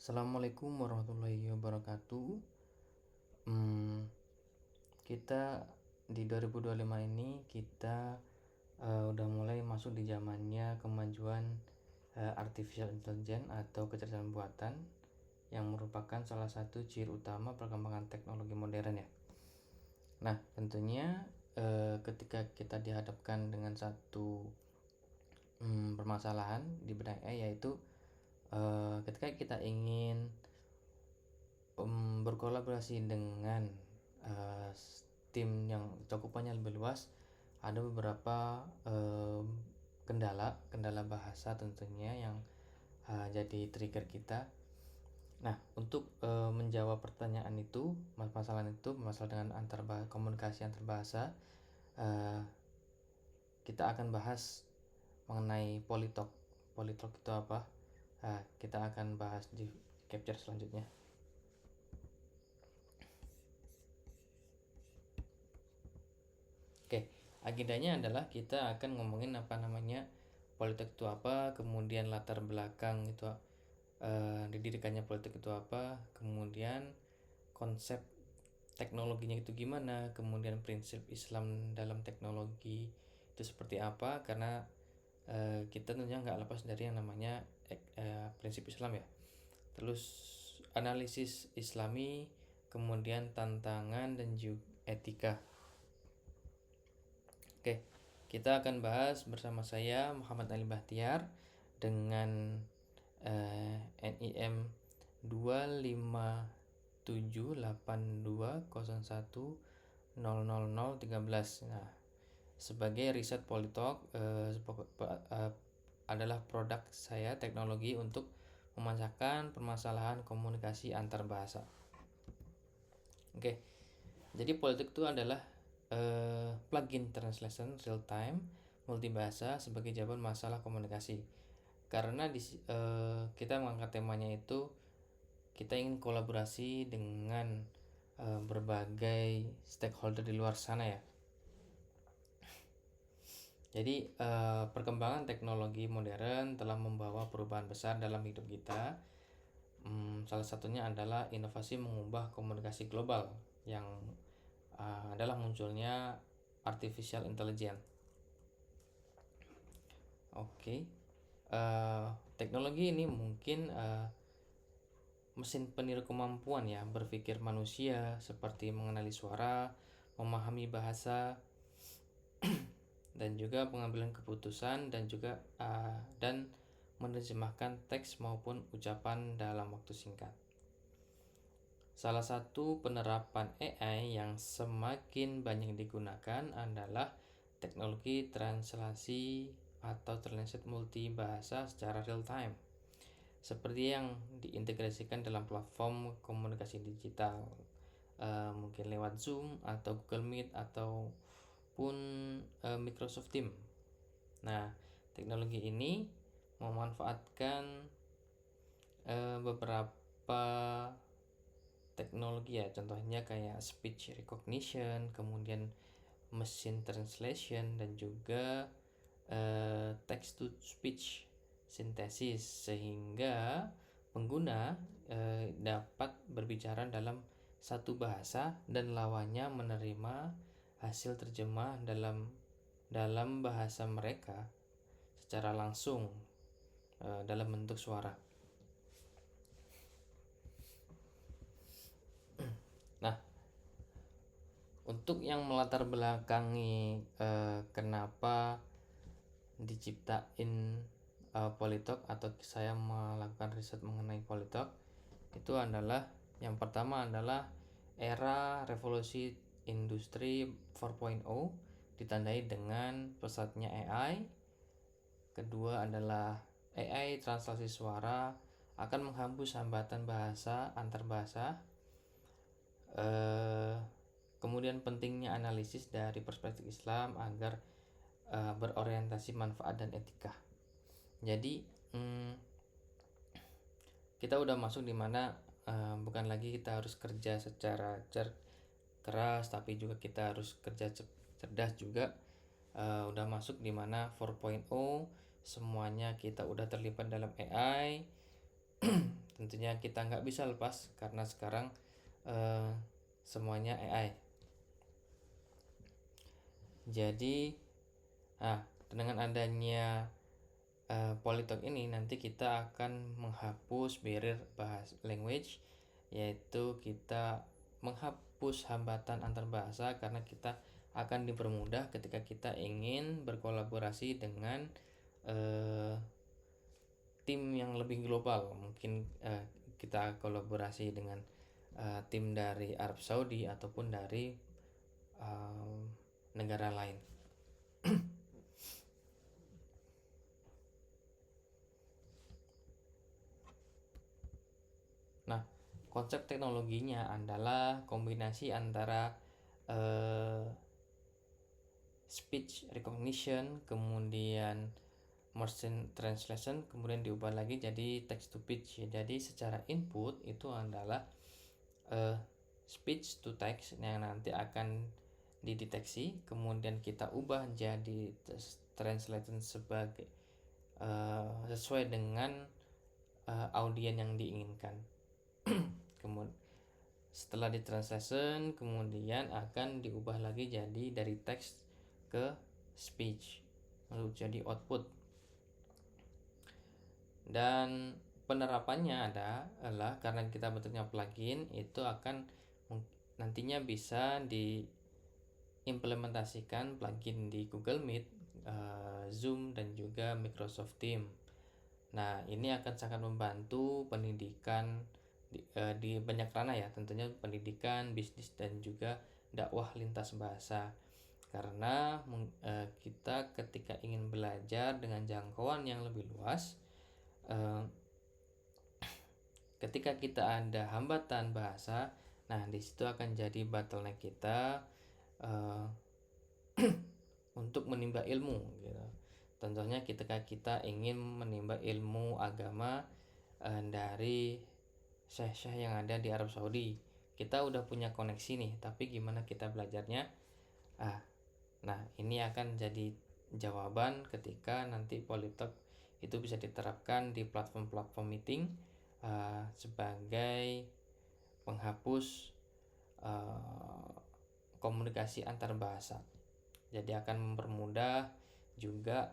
Assalamualaikum warahmatullahi wabarakatuh. Kita di 2025 ini kita udah mulai masuk di zamannya kemajuan artificial intelligence atau kecerdasan buatan yang merupakan salah satu ciri utama perkembangan teknologi modern ya. Nah, tentunya ketika kita dihadapkan dengan satu permasalahan di bidang AI, yaitu ketika kita ingin berkolaborasi dengan tim yang cakupannya lebih luas, ada beberapa kendala bahasa tentunya yang jadi trigger kita. Nah, untuk menjawab pertanyaan itu, masalah dengan komunikasi antar bahasa, kita akan bahas mengenai Polytalk. Polytalk itu apa? Kita akan bahas di capture selanjutnya. Oke, agendanya adalah kita akan ngomongin Polytalk itu apa, kemudian latar belakang itu didirikannya Polytalk itu apa, kemudian konsep teknologinya itu gimana, kemudian prinsip Islam dalam teknologi itu seperti apa, karena kita tentunya nggak lepas dari yang namanya prinsip Islam ya. Terus analisis Islami, kemudian tantangan dan juga etika. Oke, kita akan bahas bersama saya Muhammad Ali Bahtiar dengan NIM 2578201000013. Nah, sebagai riset Polytalk adalah produk saya teknologi untuk memecahkan permasalahan komunikasi antar bahasa. Oke, jadi Polytalk itu adalah plugin translation real time multibahasa sebagai jawaban masalah komunikasi. Karena kita mengangkat temanya itu kita ingin kolaborasi dengan berbagai stakeholder di luar sana ya. Jadi perkembangan teknologi modern telah membawa perubahan besar dalam hidup kita. Salah satunya adalah inovasi mengubah komunikasi global yang adalah munculnya artificial intelligence. Oke, teknologi ini mungkin mesin peniru kemampuan ya berpikir manusia, seperti mengenali suara, memahami bahasa, dan juga pengambilan keputusan dan menerjemahkan teks maupun ucapan dalam waktu singkat. Salah satu penerapan AI yang semakin banyak digunakan adalah teknologi translasi atau translate multibahasa secara real time, seperti yang diintegrasikan dalam platform komunikasi digital, mungkin lewat Zoom atau Google Meet ataupun Microsoft Teams. Nah, teknologi ini memanfaatkan beberapa teknologi ya, contohnya kayak speech recognition, kemudian machine translation, dan juga text to speech synthesis, sehingga pengguna dapat berbicara dalam satu bahasa dan lawannya menerima hasil terjemah dalam bahasa mereka secara langsung dalam bentuk suara. Nah, untuk yang melatar belakangi kenapa diciptain Polytalk atau saya melakukan riset mengenai Polytalk, itu adalah yang pertama adalah era revolusi industri 4.0 ditandai dengan pesatnya AI. Kedua adalah AI translasi suara akan menghapus hambatan bahasa antar bahasa. Kemudian pentingnya analisis dari perspektif Islam agar berorientasi manfaat dan etika. Jadi kita udah masuk di mana bukan lagi kita harus kerja secara keras, tapi juga kita harus kerja cerdas juga. Udah masuk di mana 4.0 semuanya kita udah terlibat dalam AI. tentunya kita nggak bisa lepas karena sekarang semuanya AI. Jadi dengan adanya Polytalk ini nanti kita akan menghapus barrier language, yaitu kita menghapus hambatan antar bahasa karena kita akan dipermudah ketika kita ingin berkolaborasi dengan tim yang lebih global. Mungkin kita kolaborasi dengan tim dari Arab Saudi ataupun dari negara lain. Nah, konsep teknologinya adalah kombinasi antara speech recognition, kemudian machine translation, kemudian diubah lagi jadi text to speech. Jadi secara input itu adalah speech to text yang nanti akan dideteksi, kemudian kita ubah jadi translation sebagai sesuai dengan audien yang diinginkan. Kemudian setelah di translation kemudian akan diubah lagi jadi dari teks ke speech, lalu jadi output. Dan penerapannya adalah karena kita bentuknya plugin, itu akan nantinya bisa diimplementasikan plugin di Google Meet, Zoom, dan juga Microsoft Teams. Nah, ini akan sangat membantu pendidikan di banyak ranah ya, tentunya pendidikan, bisnis, dan juga dakwah lintas bahasa. Karena kita ketika ingin belajar dengan jangkauan yang lebih luas, ketika kita ada hambatan bahasa, nah disitu akan jadi bottleneck kita untuk menimba ilmu gitu. Contohnya ketika kita ingin menimba ilmu agama dari syekh-syekh yang ada di Arab Saudi, kita udah punya koneksi nih, tapi gimana kita belajarnya? Nah, ini akan jadi jawaban ketika nanti Polytalk itu bisa diterapkan di platform-platform meeting sebagai penghapus komunikasi antar bahasa. Jadi akan mempermudah juga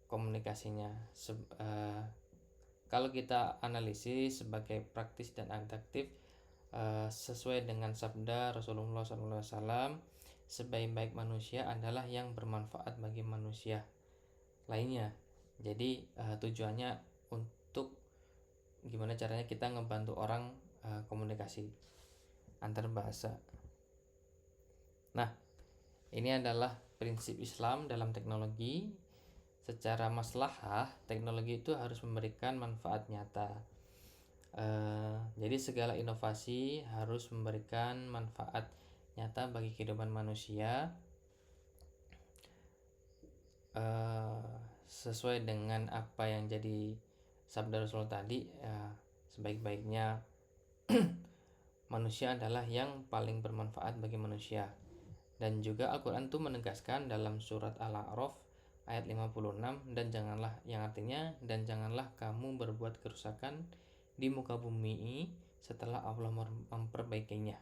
komunikasinya. Kalau kita analisis sebagai praktis dan adaptif, sesuai dengan sabda Rasulullah SAW, sebaik-baik manusia adalah yang bermanfaat bagi manusia lainnya. Jadi tujuannya untuk gimana caranya kita ngebantu orang komunikasi antar bahasa. Nah, ini adalah prinsip Islam dalam teknologi. Secara maslahah, teknologi itu harus memberikan manfaat nyata. Jadi segala inovasi harus memberikan manfaat nyata bagi kehidupan manusia, sesuai dengan apa yang jadi sabda Rasul tadi, sebaik-baiknya manusia adalah yang paling bermanfaat bagi manusia. Dan juga Al-Quran itu menegaskan dalam surat Al-A'raf ayat 56, dan janganlah, yang artinya dan janganlah kamu berbuat kerusakan di muka bumi setelah Allah memperbaikinya.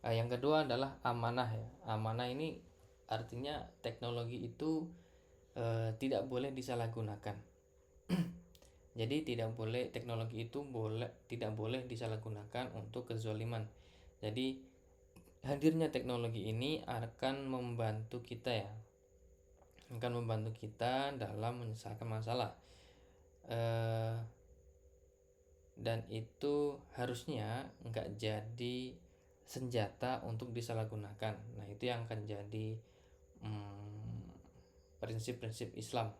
Yang kedua adalah amanah ya. Amanah ini artinya teknologi itu tidak boleh disalahgunakan. Jadi teknologi itu tidak boleh disalahgunakan untuk kezaliman. Jadi hadirnya teknologi ini akan membantu kita dalam menyelesaikan masalah. Dan itu harusnya nggak jadi senjata untuk disalahgunakan. Nah, itu yang akan jadi prinsip-prinsip Islam.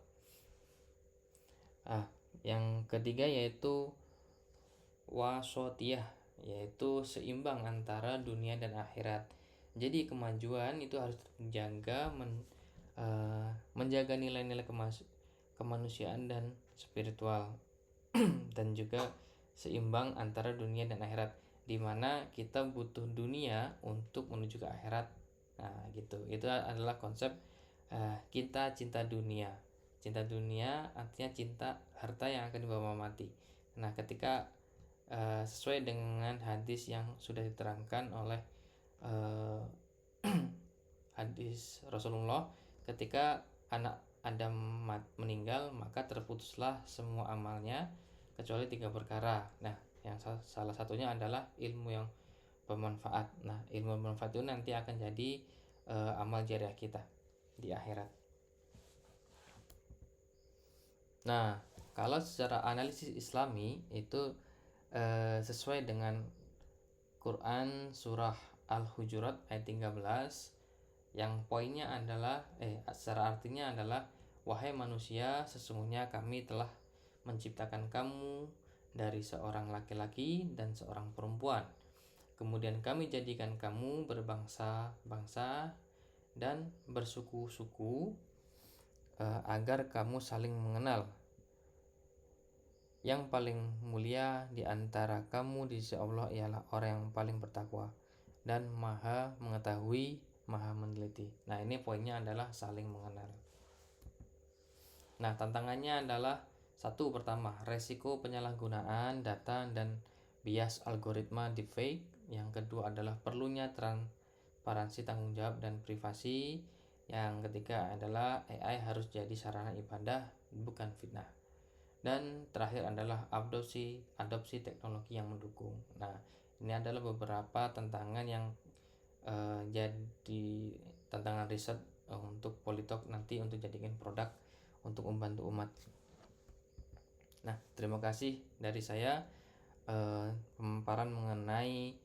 Yang ketiga yaitu wasotiyah, yaitu seimbang antara dunia dan akhirat. Jadi kemajuan itu harus terjaga, menjaga nilai-nilai kemanusiaan dan spiritual dan juga seimbang antara dunia dan akhirat, di mana kita butuh dunia untuk menuju ke akhirat. Nah, gitu. Itu adalah konsep kita cinta dunia. Cinta dunia artinya cinta harta yang akan dibawa mati. Nah, ketika sesuai dengan hadis yang sudah diterangkan oleh uh, hadis Rasulullah, ketika anak Adam meninggal, maka terputuslah semua amalnya kecuali 3 perkara. Nah, yang salah satunya adalah ilmu yang bermanfaat. Nah, ilmu bermanfaat itu nanti akan jadi amal jariah kita di akhirat. Nah, kalau secara analisis Islami itu sesuai dengan Quran surah Al-Hujurat ayat 13, yang poinnya adalah secara artinya adalah, wahai manusia, sesungguhnya kami telah menciptakan kamu dari seorang laki-laki dan seorang perempuan. Kemudian kami jadikan kamu berbangsa-bangsa dan bersuku-suku agar kamu saling mengenal. Yang paling mulia di antara kamu di sisi Allah ialah orang yang paling bertakwa dan maha mengetahui, maha meneliti. Nah, ini poinnya adalah saling mengenal. Nah, tantangannya adalah satu, pertama, resiko penyalahgunaan data dan bias algoritma deepfake. Yang kedua adalah perlunya transparansi, tanggung jawab, dan privasi. Yang ketiga adalah AI harus jadi sarana ibadah, bukan fitnah. Dan terakhir adalah adopsi teknologi yang mendukung. Nah, ini adalah beberapa tantangan yang jadi tantangan riset untuk Polytalk nanti untuk jadikan produk untuk membantu umat. Nah, terima kasih dari saya pemaparan mengenai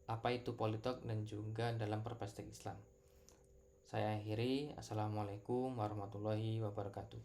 apa itu Polytalk dan juga dalam perspektif Islam. Saya akhiri. Assalamualaikum warahmatullahi wabarakatuh.